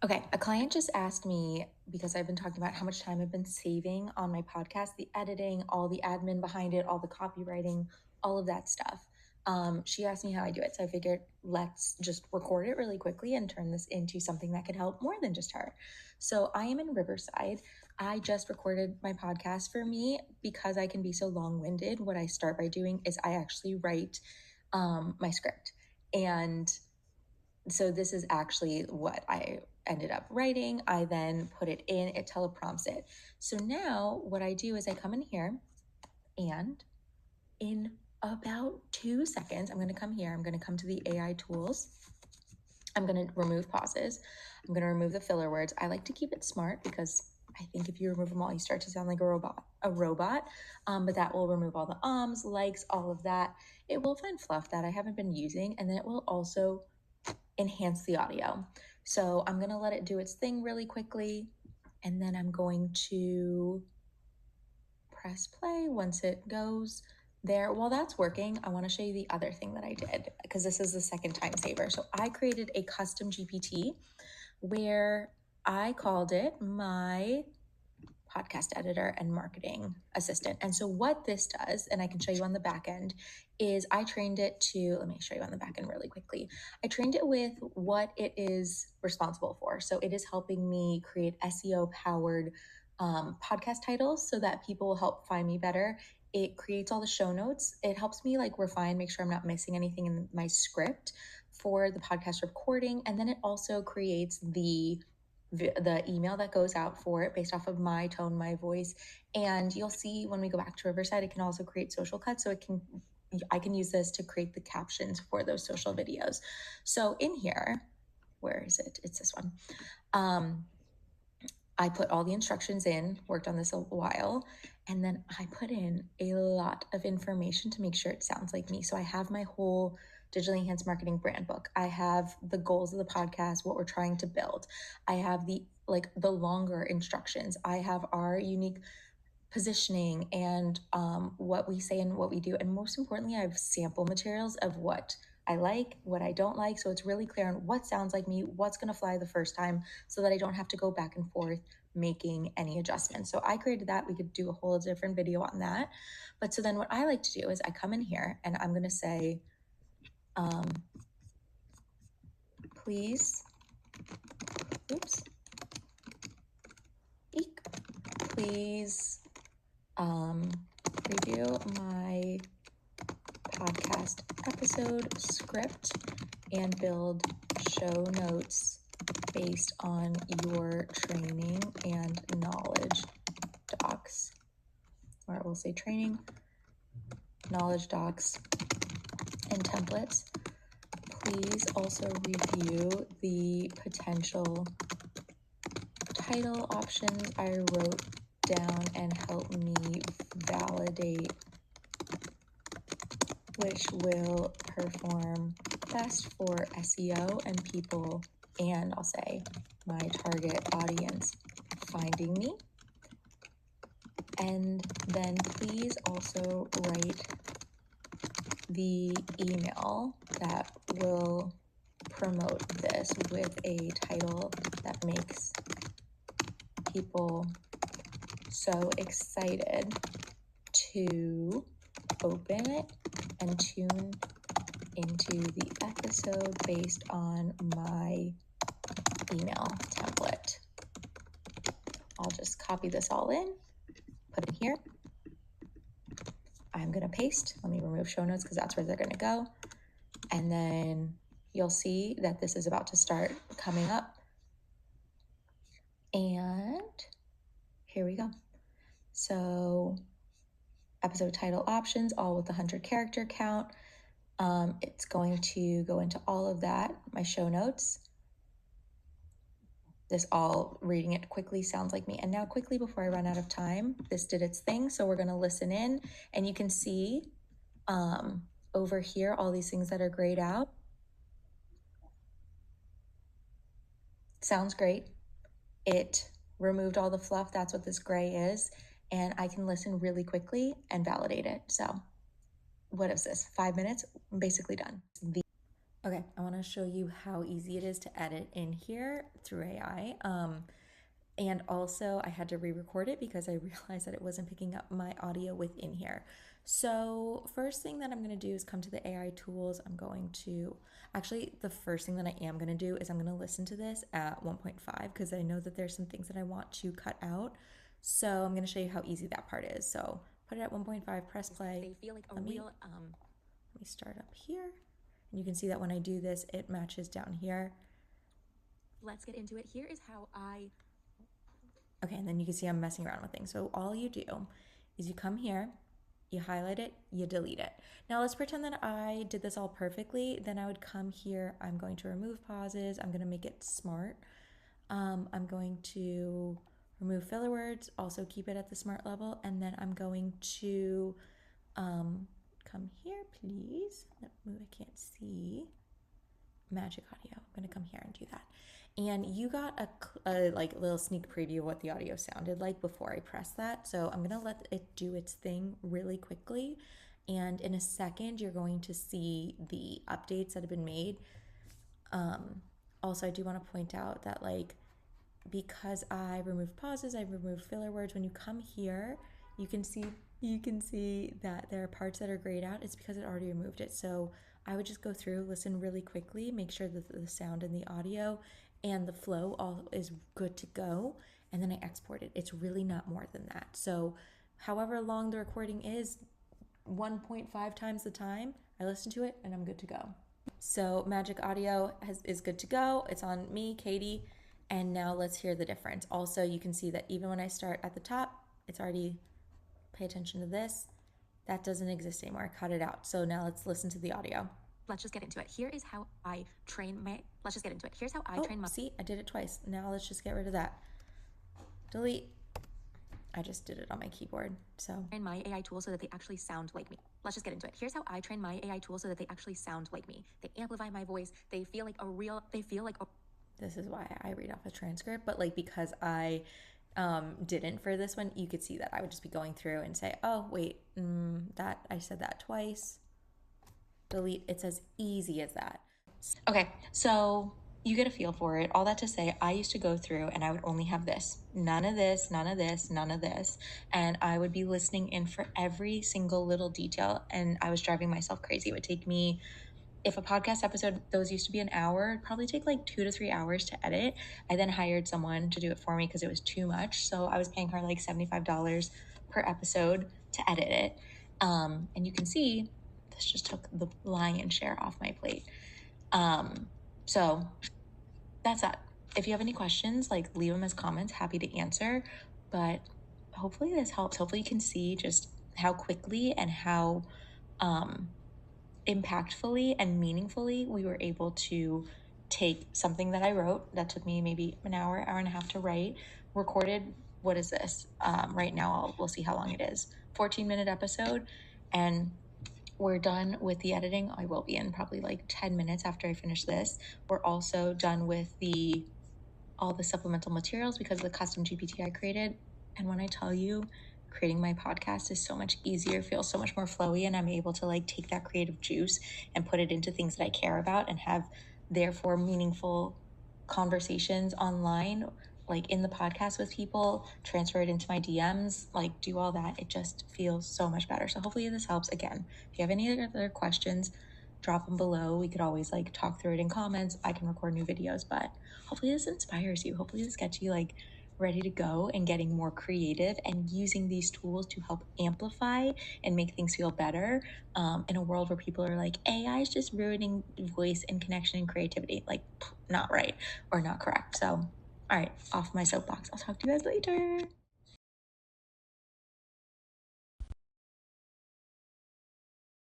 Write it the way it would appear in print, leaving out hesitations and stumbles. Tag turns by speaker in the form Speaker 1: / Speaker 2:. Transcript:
Speaker 1: Okay, a client just asked me, because I've been talking about how much time I've been saving on my podcast, the editing, all the admin behind it, all the copywriting, all of that stuff. She asked me how I do it. So I figured let's just record it really quickly and turn this into something that could help more than just her. So I am in Riverside. I just recorded my podcast. For me, because I can be so long-winded, what I start by doing is I actually write my script. And so this is actually what I ended up writing. I then put it in, it teleprompts it. So now what I do is I come in here, and in about 2 seconds, I'm going to come here. I'm going to come to the AI tools. I'm going to remove pauses. I'm going to remove the filler words. I like to keep it smart because I think if you remove them all, you start to sound like a robot. But that will remove all the ums, likes, all of that. It will find fluff that I haven't been using, and then it will also enhance the audio. So I'm going to let it do its thing really quickly, and then I'm going to press play once it goes there. While that's working, I want to show you the other thing that I did, because this is the second time saver. So I created a custom GPT where I called it my podcast editor and marketing assistant. And so what this does, and I can show you on the back end, is I trained it to, let me show you on the back end really quickly. I trained it with what it is responsible for. So it is helping me create SEO powered podcast titles so that people will help find me better. It creates all the show notes. It helps me like refine, make sure I'm not missing anything in my script for the podcast recording. And then it also creates the email that goes out for it based off of my tone, my voice. And you'll see when we go back to Riverside, it can also create social cuts. So I can use this to create the captions for those social videos. So in here, where is it? It's this one. I put all the instructions in, worked on this a while, and then I put in a lot of information to make sure it sounds like me. So I have my whole digitally enhanced marketing brand book. I have the goals of the podcast, what we're trying to build. I have the longer instructions. I have our unique positioning and what we say and what we do. And most importantly, I have sample materials of what I like, what I don't like. So it's really clear on what sounds like me, what's going to fly the first time, so that I don't have to go back and forth making any adjustments. So I created that. We could do a whole different video on that. But so then what I like to do is I come in here and I'm going to say, please, please review my podcast episode script and build show notes based on your training and knowledge docs, or I will say training, knowledge docs, and templates. Please also review the potential title options I wrote down and help me validate which will perform best for SEO and people, and I'll say my target audience finding me. And then please also write the email that will promote this with a title that makes people so excited to open it and tune into the episode based on my email template. I'll just copy this all in, put it here. I'm going to paste. Let me remove show notes because that's where they're going to go. And then you'll see that this is about to start coming up. And here we go. So episode title options, all with the 100 character count. It's going to go into all of that, my show notes. This all, reading it quickly, sounds like me. And now quickly, before I run out of time, this did its thing. So we're going to listen in, and you can see over here all these things that are grayed out. Sounds great. It removed all the fluff. That's what this gray is. And I can listen really quickly and validate it. So what is this? 5 minutes? I'm basically done. Okay, Okay, I want to show you how easy it is to edit in here through AI. And also I had to re-record it because I realized that it wasn't picking up my audio within here. So first thing that I'm going to do is come to the AI tools. I'm going to, actually the first thing that I am going to do is I'm going to listen to this at 1.5 because I know that there's some things that I want to cut out. So I'm going to show you how easy that part is. So put it at 1.5, press play.
Speaker 2: They feel like a
Speaker 1: let me start up here. And you can see that when I do this, it matches down here.
Speaker 2: Let's get into it. Here is how I...
Speaker 1: Okay, and then you can see I'm messing around with things. So all you do is you come here, you highlight it, you delete it. Now let's pretend that I did this all perfectly. Then I would come here, I'm going to remove pauses, I'm gonna make it smart. I'm going to remove filler words, also keep it at the smart level, and then I'm going to come here, please. Move, I can't see. Magic audio. I'm gonna come here and do that. And you got a like little sneak preview of what the audio sounded like before I pressed that. So I'm gonna let it do its thing really quickly. And in a second, you're going to see the updates that have been made. Also, I do want to point out that like because I removed pauses, I removed filler words. When you come here, you can see that there are parts that are grayed out. It's because it already removed it. So I would just go through, listen really quickly, make sure that the sound and the audio and the flow all is good to go, and then I export it. It's really not more than that. So however long the recording is, 1.5 times the time, I listen to it and I'm good to go. So Magic Audio is good to go. It's on me, Katie, and now let's hear the difference. Also, you can see that even when I start at the top, it's already, pay attention to this, that doesn't exist anymore. I cut it out. So now let's listen to the audio.
Speaker 2: Let's just get into it. Here is how I train my... Let's just get into it. Here's how I train my...
Speaker 1: See, I did it twice. Now let's just get rid of that. Delete. I just did it on my keyboard. So
Speaker 2: train my AI tools so that they actually sound like me. Let's just get into it. Here's how I train my AI tools so that they actually sound like me. They amplify my voice. They feel like a real... They feel like a...
Speaker 1: This is why I read off a transcript, but like because I didn't for this one, you could see that I would just be going through and say, oh wait, that I said that twice. Delete. It's as easy as that. Okay, so you get a feel for it. All that to say, I used to go through and I would only have this, none of this, none of this, none of this, and I would be listening in for every single little detail, and I was driving myself crazy. It would take me, if a podcast episode, those used to be an hour, it'd probably take like 2 to 3 hours to edit. I then hired someone to do it for me because it was too much, so I was paying her like $75 per episode to edit it. And you can see this just took the lion's share off my plate. So that's that. If you have any questions, like leave them as comments, happy to answer. But hopefully this helps. Hopefully you can see just how quickly and how impactfully and meaningfully we were able to take something that I wrote that took me maybe an hour and a half to write, recorded, what is this? Right now, we'll see how long it is. 14-minute episode, and we're done with the editing. I will be in probably like 10 minutes after I finish this. We're also done with all the supplemental materials because of the custom GPT I created. And when I tell you, creating my podcast is so much easier, feels so much more flowy, and I'm able to like take that creative juice and put it into things that I care about and have therefore meaningful conversations online, like in the podcast with people, transfer it into my DMs, like do all that. It just feels so much better. So hopefully this helps. Again, if you have any other questions, drop them below. We could always like talk through it in comments. I can record new videos, but hopefully this inspires you. Hopefully this gets you like ready to go and getting more creative and using these tools to help amplify and make things feel better in a world where people are like, AI is just ruining voice and connection and creativity. Like, not right or not correct. So, all right, off my soapbox. I'll talk to you guys later.